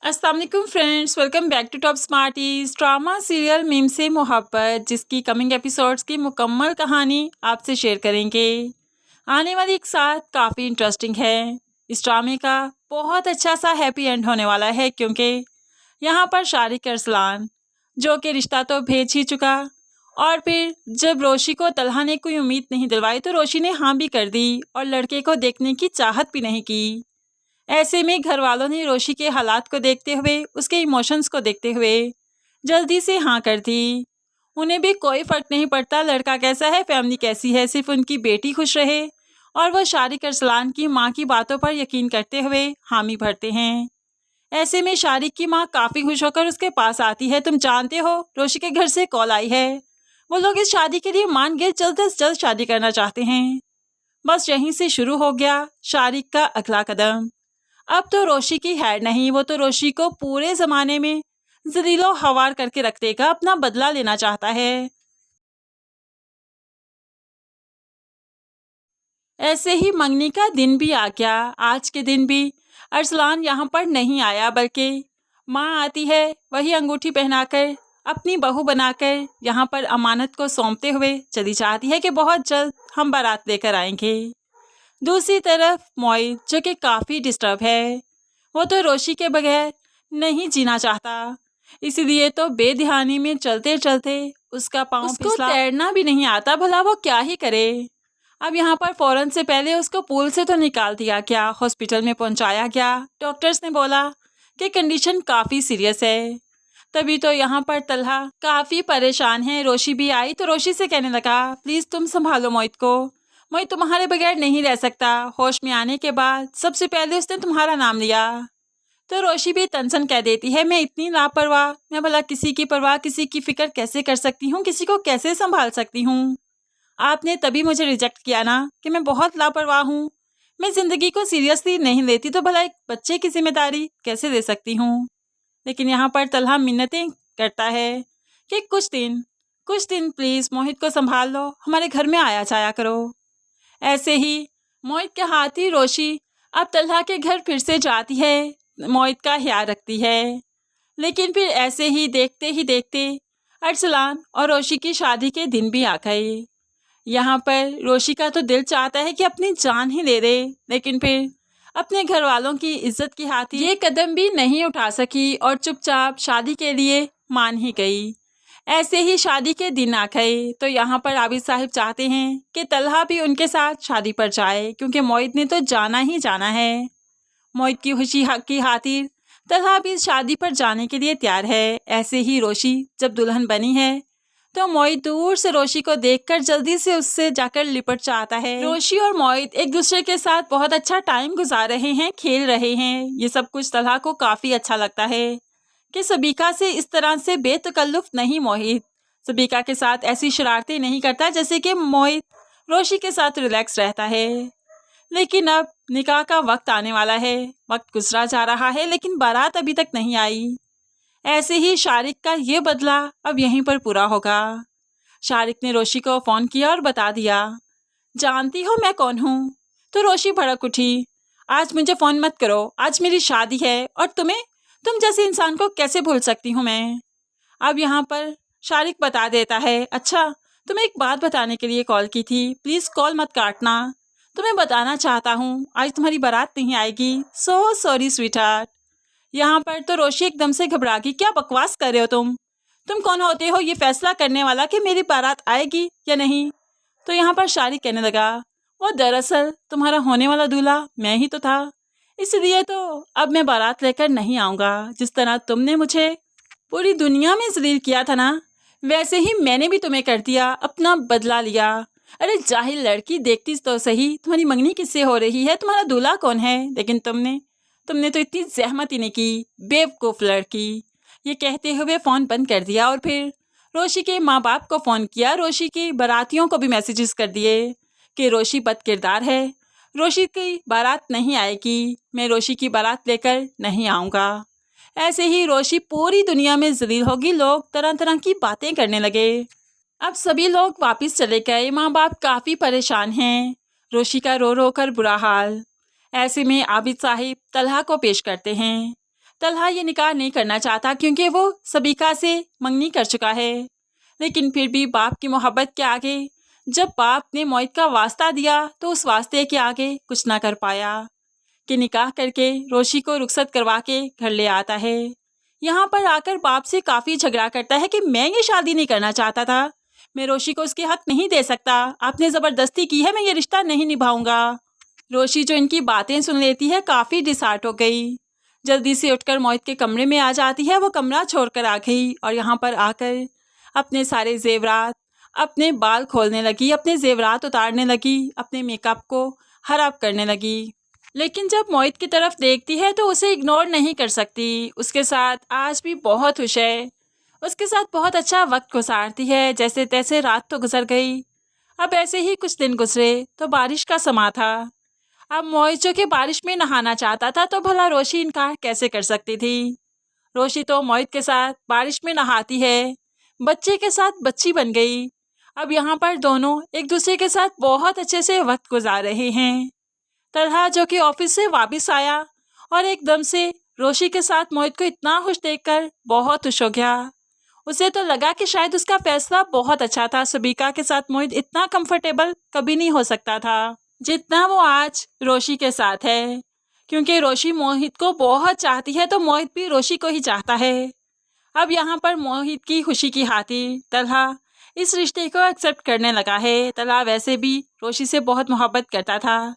अस्सलाम वालेकुम friends, welcome back to Top Smarties. Drama serial meme से मोहब्बत जिसकी कमिंग एपिसोड्स की मुकम्मल कहानी आपसे शेयर करेंगे। आने वाली एक साथ काफ़ी इंटरेस्टिंग है। इस ड्रामे का बहुत अच्छा सा हैप्पी एंड होने वाला है, क्योंकि यहाँ पर शारिक अरसलान जो कि रिश्ता तो भेज ही चुका, और फिर जब रोशी को तलहा ने कोई उम्मीद नहीं दिलवाई तो रोशी ने हाँ भी कर दी और लड़के को देखने की चाहत भी नहीं की। ऐसे में घर वालों ने रोशी के हालात को देखते हुए, उसके इमोशंस को देखते हुए जल्दी से हाँ कर दी। उन्हें भी कोई फ़र्क नहीं पड़ता लड़का कैसा है, फैमिली कैसी है, सिर्फ उनकी बेटी खुश रहे। और वह शारिक अरसलान की माँ की बातों पर यकीन करते हुए हामी भरते हैं। ऐसे में शारिक की माँ काफ़ी खुश होकर उसके पास आती है। तुम जानते हो, रोशी के घर से कॉल आई है, वो लोग इस शादी के लिए मान गए, जल्द से जल्द शादी करना चाहते हैं। बस यहीं से शुरू हो गया शारिक का अगला कदम। अब तो रोशी की हैड नहीं, वो तो रोशी को पूरे ज़माने में ज़लीलो हवार करके रख देगा, अपना बदला लेना चाहता है। ऐसे ही मंगनी का दिन भी आ गया। आज के दिन भी अरसलान यहाँ पर नहीं आया, बल्कि माँ आती है, वही अंगूठी पहनाकर अपनी बहू बनाकर यहाँ पर अमानत को सौंपते हुए चली जाती है कि बहुत जल्द हम बारात लेकर आएंगे। दूसरी तरफ मोइद जो कि काफ़ी डिस्टर्ब है, वो तो रोशी के बगैर नहीं जीना चाहता, इसीलिए तो बेध्यानी में चलते चलते उसका पाँव फिसला, तैरना भी नहीं आता, भला वो क्या ही करे। अब यहाँ पर फ़ौरन से पहले उसको पूल से तो निकाल दिया गया, हॉस्पिटल में पहुँचाया गया। डॉक्टर्स ने बोला कि कंडीशन काफ़ी सीरियस है। तभी तो यहाँ पर तलहा काफ़ी परेशान है। रोशी भी आई तो रोशी से कहने लगा, प्लीज़ तुम संभालो मोहित को, मोहित तुम्हारे बगैर नहीं रह सकता। होश में आने के बाद सबसे पहले उसने तुम्हारा नाम लिया। तो रोशी भी तनसन कह देती है, मैं इतनी लापरवाह, मैं भला किसी की परवाह, किसी की फिक्र कैसे कर सकती हूँ, किसी को कैसे संभाल सकती हूँ। आपने तभी मुझे रिजेक्ट किया ना कि मैं बहुत लापरवाह हूँ। मैं ज़िंदगी को सीरियसली नहीं लेती तो भला एक बच्चे की जिम्मेदारी कैसे ले सकती हूँ। लेकिन यहाँ पर तलहा मिन्नतें करता है कि कुछ दिन प्लीज़ मोहित को संभाल लो, हमारे घर में आया जाया करो। ऐसे ही मोहित के हाथ ही रोशी अब तलहा के घर फिर से जाती है, मोहित का ख्याल रखती है। लेकिन फिर ऐसे ही देखते अरसलान और रोशी की शादी के दिन भी आ गए। यहाँ पर रोशी का तो दिल चाहता है कि अपनी जान ही ले दे, लेकिन फिर अपने घर वालों की इज्जत की खातिर ये कदम भी नहीं उठा सकी और चुपचाप शादी के लिए मान ही गई। ऐसे ही शादी के दिन आ गए तो यहाँ पर आबिद साहिब चाहते हैं कि तलहा भी उनके साथ शादी पर जाए, क्योंकि मोहित ने तो जाना ही जाना है। मोहित की खुशी की खातिर तलहा भी शादी पर जाने के लिए तैयार है। ऐसे ही रोशी जब दुल्हन बनी है तो मोहित दूर से रोशी को देखकर जल्दी से उससे जाकर लिपट चाहता है। रोशी और मोहित एक दूसरे के साथ बहुत अच्छा टाइम गुजार रहे हैं, खेल रहे हैं। ये सब कुछ तलहा को काफ़ी अच्छा लगता है कि सबीका से इस तरह से बेतकल्लुफ़ नहीं, मोहित सबीका के साथ ऐसी शरारतें नहीं करता जैसे कि मोहित रोशी के साथ रिलैक्स रहता है। लेकिन अब निकाह का वक्त आने वाला है, वक्त गुजरा जा रहा है, लेकिन बारात अभी तक नहीं आई। ऐसे ही शारिक का ये बदला अब यहीं पर पूरा होगा। शारिक ने रोशी को फ़ोन किया और बता दिया, जानती हो मैं कौन हूँ। तो रोशी भड़क उठी, आज मुझे फ़ोन मत करो, आज मेरी शादी है और तुम जैसे इंसान को कैसे भूल सकती हूँ मैं। अब यहाँ पर शारिक बता देता है, अच्छा तुम्हें एक बात बताने के लिए कॉल की थी, प्लीज़ कॉल मत काटना। तुम्हें बताना चाहता हूँ आज तुम्हारी बारात नहीं आएगी, सो सॉरी स्वीटहार्ट। यहाँ पर तो रोशी एकदम से घबरा गई, क्या बकवास कर रहे हो तुम कौन होते हो ये फैसला करने वाला कि मेरी बारात आएगी या नहीं। तो यहाँ पर शारिक कहने लगा, वो दरअसल तुम्हारा होने वाला दूल्हा मैं ही तो था, इसलिए तो अब मैं बारात लेकर नहीं आऊँगा। जिस तरह तुमने मुझे पूरी दुनिया में जलील किया था ना, वैसे ही मैंने भी तुम्हें कर दिया, अपना बदला लिया। अरे जाहिल लड़की, देखती तो सही तुम्हारी मंगनी किससे हो रही है, तुम्हारा दूल्हा कौन है। लेकिन तुमने तो इतनी जहमत ही नहीं की, बेवकूफ़ लड़की। ये कहते हुए फ़ोन बंद कर दिया और फिर रोशी के माँ बाप को फ़ोन किया। रोशी की बारातियों को भी मैसेजेस कर दिए कि रोशी बदकिरदार है, रोशी की बारात नहीं आएगी, मैं रोशी की बारात लेकर नहीं आऊँगा। ऐसे ही रोशी पूरी दुनिया में जलील होगी, लोग तरह तरह की बातें करने लगे। अब सभी लोग वापस चले गए, माँ बाप काफ़ी परेशान हैं, रोशी का रो रो कर बुरा हाल। ऐसे में आबिद साहिब तलहा को पेश करते हैं। तलहा ये निकाह नहीं करना चाहता क्योंकि वो सबीका से मंगनी कर चुका है। लेकिन फिर भी बाप की मोहब्बत के आगे, जब बाप ने मोहित का वास्ता दिया तो उस वास्ते के आगे कुछ ना कर पाया कि निकाह करके रोशी को रुखसत करवा के घर ले आता है। यहाँ पर आकर बाप से काफ़ी झगड़ा करता है कि मैं ये शादी नहीं करना चाहता था, मैं रोशी को उसके हक नहीं दे सकता, आपने ज़बरदस्ती की है, मैं ये रिश्ता नहीं निभाऊंगा। रोशी जो इनकी बातें सुन लेती है काफ़ी डिसहार्ट हो गई। जल्दी से उठकर मोहित के कमरे में आ जाती है। वो कमरा छोड़कर आ गई और यहाँ पर आकर अपने सारे जेवरात, अपने बाल खोलने लगी, अपने जेवरात उतारने लगी, अपने मेकअप को खराब करने लगी। लेकिन जब मोहित की तरफ देखती है तो उसे इग्नोर नहीं कर सकती। उसके साथ आज भी बहुत खुश है, उसके साथ बहुत अच्छा वक्त गुजारती है। जैसे तैसे रात तो गुजर गई। अब ऐसे ही कुछ दिन गुजरे तो बारिश का समा था। अब मोहित जो कि बारिश में नहाना चाहता था तो भला रोशी इनकार कैसे कर सकती थी। रोशी तो मोहित के साथ बारिश में नहाती है, बच्चे के साथ बच्ची बन गई। अब यहाँ पर दोनों एक दूसरे के साथ बहुत अच्छे से वक्त गुजार रहे हैं। तलहा जो कि ऑफिस से वापस आया और एकदम से रोशी के साथ मोहित को इतना खुश देखकर बहुत खुश हो गया। उसे तो लगा कि शायद उसका फैसला बहुत अच्छा था। सबीका के साथ मोहित इतना कंफर्टेबल कभी नहीं हो सकता था जितना वो आज रोशी के साथ है, क्योंकि रोशी मोहित को बहुत चाहती है तो मोहित भी रोशी को ही चाहता है। अब यहाँ पर मोहित की खुशी की खातिर तलहा इस रिश्ते को एक्सेप्ट करने लगा है। तलहा वैसे भी रोशी से बहुत मोहब्बत करता था।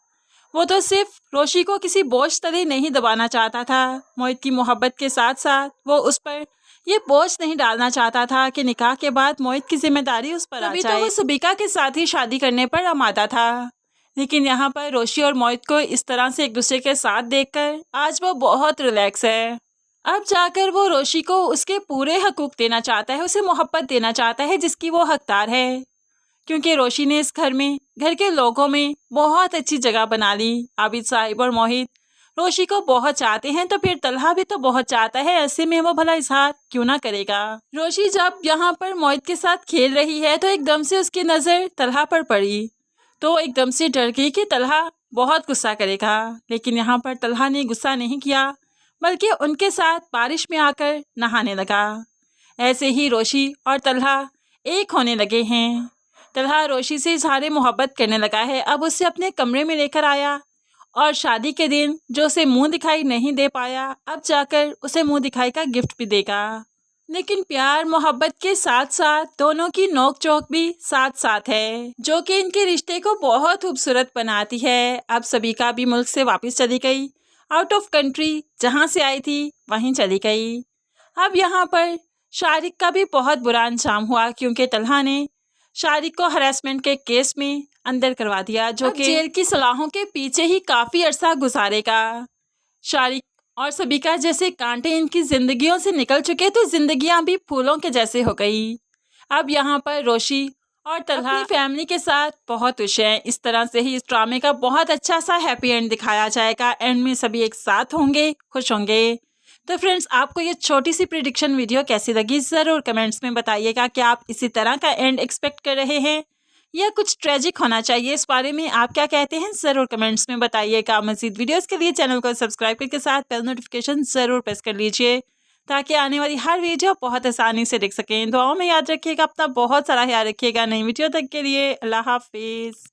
वो तो सिर्फ रोशी को किसी बोझ तले नहीं दबाना चाहता था, मोहित की मोहब्बत के साथ साथ वो उस पर ये बोझ नहीं डालना चाहता था कि निकाह के बाद मोहित की जिम्मेदारी उस पर आ जाए। तो वो सबीका के साथ ही शादी करने पर आमादा था। लेकिन यहाँ पर रोशी और मोहित को इस तरह से एक दूसरे के साथ देखकर आज वो बहुत रिलैक्स है। अब जाकर वो रोशी को उसके पूरे हकूक देना चाहता है, उसे मोहब्बत देना चाहता है जिसकी वो हकदार है, क्योंकि रोशी ने इस घर में, घर के लोगों में बहुत अच्छी जगह बना ली। आबिद साहिब और मोहित रोशी को बहुत चाहते हैं तो फिर तलहा भी तो बहुत चाहता है, ऐसे में वो भला इजहार क्यों ना करेगा। रोशी जब यहाँ पर मोहित के साथ खेल रही है तो एकदम से उसकी नज़र तलहा पर पड़ी तो एकदम से डर गई कि तलहा बहुत गुस्सा करेगा। लेकिन यहाँ पर तलहा ने गुस्सा नहीं किया, बल्कि उनके साथ बारिश में आकर नहाने लगा। ऐसे ही रोशी और तलहा एक होने लगे हैं। तलहा रोशी से इजहार मोहब्बत करने लगा है। अब उसे अपने कमरे में लेकर आया और शादी के दिन जो उसे मुंह दिखाई नहीं दे पाया, अब जाकर उसे मुंह दिखाई का गिफ्ट भी देगा। लेकिन प्यार मोहब्बत के साथ साथ दोनों की नोक चोक भी साथ साथ है, जो कि इनके रिश्ते को बहुत खूबसूरत बनाती है। अब सबीका भी मुल्क से वापस चली गई, आउट ऑफ कंट्री, जहाँ से आई थी वहीं चली गई। अब यहाँ पर शारिक का भी बहुत बुरा अंजाम हुआ, क्योंकि तलहा ने शारिक को हरासमेंट के केस में अंदर करवा दिया, जो कि जेल की सलाहों के पीछे ही काफ़ी अरसा गुजारेगा। शारिक और सबीका जैसे कांटे इनकी जिंदगियों से निकल चुके तो जिंदगियां भी फूलों के जैसे हो गई। अब यहाँ पर रोशी और तलहा अपनी फैमिली के साथ बहुत खुश हैं। इस तरह से ही इस ड्रामे का बहुत अच्छा सा हैप्पी एंड दिखाया जाएगा। एंड में सभी एक साथ होंगे, खुश होंगे। तो फ्रेंड्स, आपको ये छोटी सी प्रिडिक्शन वीडियो कैसी लगी ज़रूर कमेंट्स में बताइएगा। कि आप इसी तरह का एंड एक्सपेक्ट कर रहे हैं या कुछ ट्रेजिक होना चाहिए, इस बारे में आप क्या कहते हैं ज़रूर कमेंट्स में बताइएगा। मज़ीद वीडियोस के लिए चैनल को सब्सक्राइब करके साथ बेल नोटिफिकेशन ज़रूर प्रेस कर लीजिए, ताकि आने वाली हर वीडियो बहुत आसानी से देख सकें। दुआओं में याद रखिएगा, अपना बहुत सारा ख्याल रखिएगा। नई वीडियो तक के लिए अल्लाह हाफिज़।